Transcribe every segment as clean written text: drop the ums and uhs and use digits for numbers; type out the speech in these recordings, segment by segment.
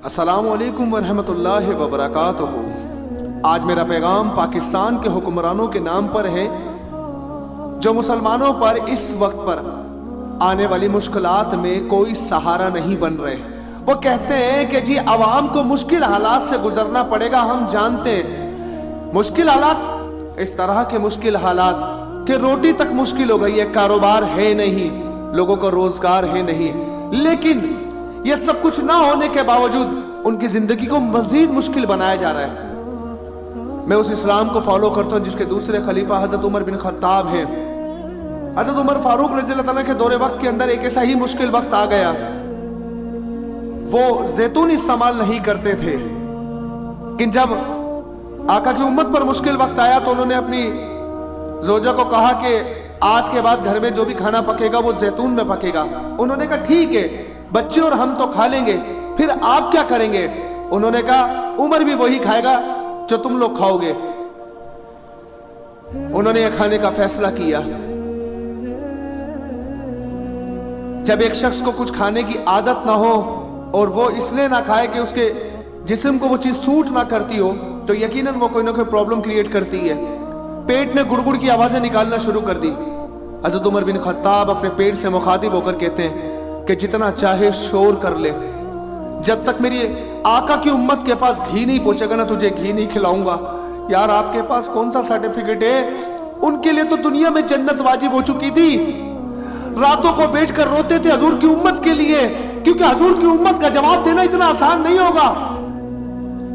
السلام علیکم ورحمۃ اللہ وبرکاتہ۔ آج میرا پیغام پاکستان کے حکمرانوں کے نام پر ہے جو مسلمانوں پر اس وقت پر آنے والی مشکلات میں کوئی سہارا نہیں بن رہے۔ وہ کہتے ہیں کہ جی عوام کو مشکل حالات سے گزرنا پڑے گا، ہم جانتے ہیں مشکل حالات، اس طرح کے مشکل حالات کہ روٹی تک مشکل ہو گئی ہے، کاروبار ہے نہیں، لوگوں کا روزگار ہے نہیں، لیکن یہ سب کچھ نہ ہونے کے باوجود ان کی زندگی کو مزید مشکل بنایا جا رہا ہے۔ میں اس اسلام کو فالو کرتا ہوں جس کے دوسرے خلیفہ حضرت عمر بن خطاب ہیں۔ حضرت عمر فاروق رضی اللہ تعالیٰ کے دور وقت کے اندر ایک ایسا ہی مشکل وقت آ گیا، وہ زیتون استعمال نہیں کرتے تھے، لیکن جب آقا کی امت پر مشکل وقت آیا تو انہوں نے اپنی زوجہ کو کہا کہ آج کے بعد گھر میں جو بھی کھانا پکے گا وہ زیتون میں پکے گا۔ انہوں نے کہا ٹھیک ہے، بچے اور ہم تو کھا لیں گے، پھر آپ کیا کریں گے؟ انہوں نے کہا عمر بھی وہی کھائے گا جو تم لوگ کھاؤ گے۔ انہوں نے یہ کھانے کا فیصلہ کیا۔ جب ایک شخص کو کچھ کھانے کی عادت نہ ہو اور وہ اس لیے نہ کھائے کہ اس کے جسم کو وہ چیز سوٹ نہ کرتی ہو تو یقیناً وہ کوئی نہ کوئی پرابلم کریٹ کرتی ہے۔ پیٹ میں گڑ گڑ کی آوازیں نکالنا شروع کر دی۔ حضرت عمر بن خطاب اپنے پیٹ سے مخاطب ہو کر کہتے ہیں کہ جتنا چاہے شور کر لے، جب تک میری آقا کی امت کے پاس گھی نہیں پہنچے گا نا تجھے گھی نہیں کھلاؤں گا۔ یار آپ کے پاس کون سا سرٹیفکیٹ ہے؟ ان کے لیے تو دنیا میں جنت واجب ہو چکی تھی، راتوں کو بیٹھ کر روتے تھے حضور کی امت کے لیے، کیونکہ حضور کی امت کا جواب دینا اتنا آسان نہیں ہوگا۔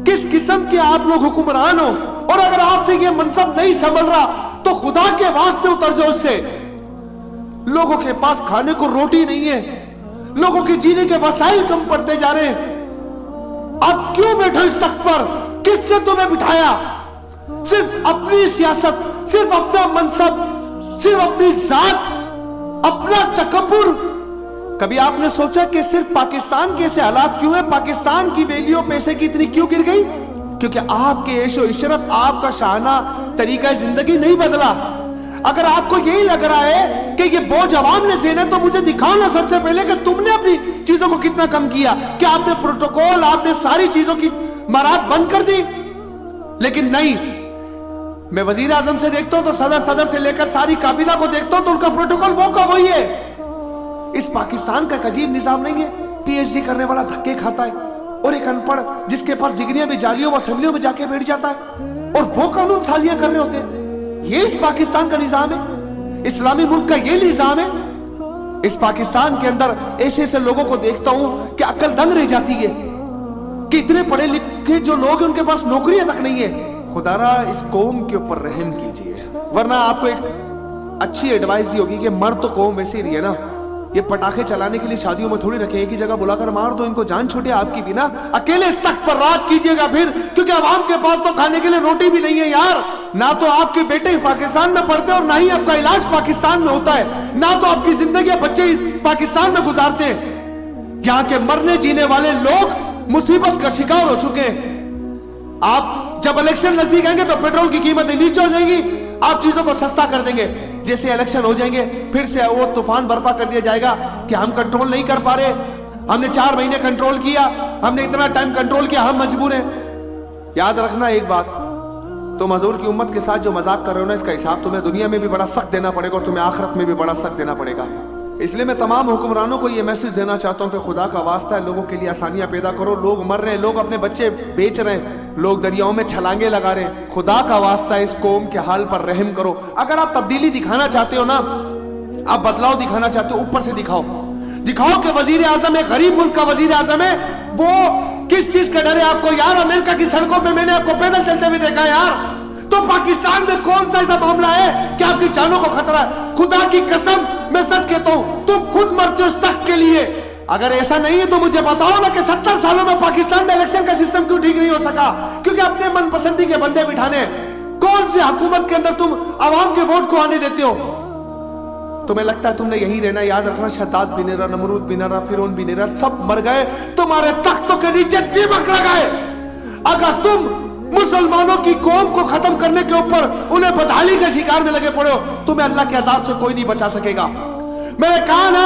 کس قسم کے آپ لوگ حکمران ہو، اور اگر آپ سے یہ منصب نہیں سنبھل رہا تو خدا کے واسطے اتر جاؤ اس سے۔ لوگوں کے پاس کھانے کو روٹی نہیں ہے، لوگوں کے جینے کے وسائل کم پڑتے جا رہے ہیں، اب کیوں بیٹھو اس تخت پر؟ کس نے تمہیں بٹھایا؟ صرف اپنی سیاست، صرف اپنا منصب، صرف اپنی ذات، اپنا تکبر۔ کبھی آپ نے سوچا کہ صرف پاکستان کے ایسے حالات کیوں ہیں؟ پاکستان کی ویلیو پیسے کی اتنی کیوں گر گئی؟ کیونکہ آپ کے عیش و عشرت، آپ کا شاہانہ طریقہ زندگی نہیں بدلا۔ اگر آپ کو یہی لگ رہا ہے کہ یہ بوجھ عوام نے سہنا ہے تو مجھے دکھاؤ نا سب سے پہلے کہ تم نے اپنی چیزوں کو کتنا کم کیا، کہ آپ نے پروٹوکول، آپ نے ساری چیزوں کی مراحت بند کر دی۔ لیکن نہیں، میں وزیر اعظم سے دیکھتا ہوں تو صدر سے لے کر ساری کابینہ کو دیکھتا ہوں تو ان کا پروٹوکول وہ کا وہی ہے۔ اس پاکستان کا ایک عجیب نظام نہیں ہے، پی ایچ ڈی کرنے والا دھکے کھاتا ہے اور ایک ان پڑھ جس کے پاس ڈگریاں بھی جالیوں و اسمبلیوں میں جا کے بیٹھ جاتا ہے اور وہ قانون سازیاں کر رہے ہوتے ہیں۔ یہ اس پاکستان کا نظام ہے، اسلامی ملک کا یہ نظام ہے۔ اس پاکستان کے اندر ایسے ایسے لوگوں کو دیکھتا ہوں کہ عقل دنگ رہ جاتی ہے کہ اتنے پڑھے لکھے جو لوگ ہیں ان کے پاس نوکریاں تک نہیں ہے۔ خدا را اس قوم کے اوپر رحم کیجئے، ورنہ آپ کو ایک اچھی ایڈوائز یہ ہوگی کہ مر تو قوم ویسے ہی رہی ہے نا، یہ پٹاخے چلانے کے لیے شادیوں میں تھوڑی رکھے، ایک ہی جگہ بلا کر مار دو ان کو، جان چھوٹے آپ کی بھی نا، اکیلے اس تخت پر راج کیجئے گا پھر، کیونکہ عوام کے پاس تو کھانے کے لیے روٹی بھی نہیں ہے یار۔ نہ تو آپ کے بیٹے پاکستان میں پڑھتے اور نہ ہی آپ کا علاج پاکستان میں ہوتا ہے، نہ تو آپ کی زندگی بچے پاکستان میں گزارتے ہیں۔ یہاں کے مرنے جینے والے لوگ مصیبت کا شکار ہو چکے ہیں۔ آپ جب الیکشن نزدیک آئیں گے تو پیٹرول کی قیمتیں نیچے ہو جائیں گی، آپ چیزوں کو سستا کر دیں گے۔ جیسے الیکشن ہو جائیں گے پھر سے وہ طوفان برپا کر دیا جائے گا کہ ہم کنٹرول نہیں کر پا رہے، ہم نے 4 مہینے کنٹرول کیا، ہم نے اتنا ٹائم کنٹرول کیا، ہم مجبور ہیں۔ یاد رکھنا ایک بات، تم حضور کی امت کے ساتھ جو مذاق کر رہے ہو نا، اس کا حساب تمہیں دنیا میں بھی بڑا سخت دینا پڑے گا اور تمہیں آخرت میں بھی بڑا سخت دینا پڑے گا۔ اس لیے میں تمام حکمرانوں کو یہ میسج دینا چاہتا ہوں کہ خدا کا واسطہ ہے لوگوں کے لیے آسانیاں پیدا کرو۔ لوگ مر رہے ہیں، لوگ اپنے بچے بیچ رہے ہیں، لوگ دریاؤں میں چھلانگے لگا رہے ہیں، خدا کا واسطہ ہے اس قوم کے حال پر رحم کرو۔ اگر آپ تبدیلی دکھانا چاہتے ہو نا، آپ بدلاؤ دکھانا چاہتے ہو، اوپر سے دکھاؤ کہ وزیر اعظم ایک غریب ملک کا وزیر اعظم ہے، وہ کس چیز کا ڈر ہے آپ کو؟ یار امریکہ کی سڑکوں پہ میں نے آپ کو پیدل چلتے ہوئے دیکھا یار، تو پاکستان میں کون سا ایسا معاملہ ہے کہ آپ کی جانوں کو خطرہ ہے؟ خدا کی قسم میں سچ کہتا ہوں، تم خود مرتے ہو اس تخت کے لیے۔ اگر ایسا نہیں ہے تو مجھے بتاؤ نا کہ 70 سالوں میں پاکستان میں الیکشن کا سسٹم کیوں ٹھیک نہیں ہو سکا؟ کیونکہ اپنے من پسندی کے بندے بٹھانے۔ کون سی حکومت کے اندر تم عوام کے ووٹ کو آنے دیتے ہو؟ تمہیں لگتا ہے تم نے یہی رہنا؟ یاد رکھنا، شداد بھی نہیں رہا، نمرود بھی نہ رہا، فرعون بھی نہیں رہا، سب مر گئے تمہارے تختوں کے نیچے دیمک لگائے۔ اگر تم مسلمانوں کی قوم کو ختم کرنے کے اوپر انہیں بدحالی کے شکار میں لگے پڑے ہو، تمہیں اللہ کے عذاب سے کوئی نہیں بچا سکے گا۔ میں نے کہا نا،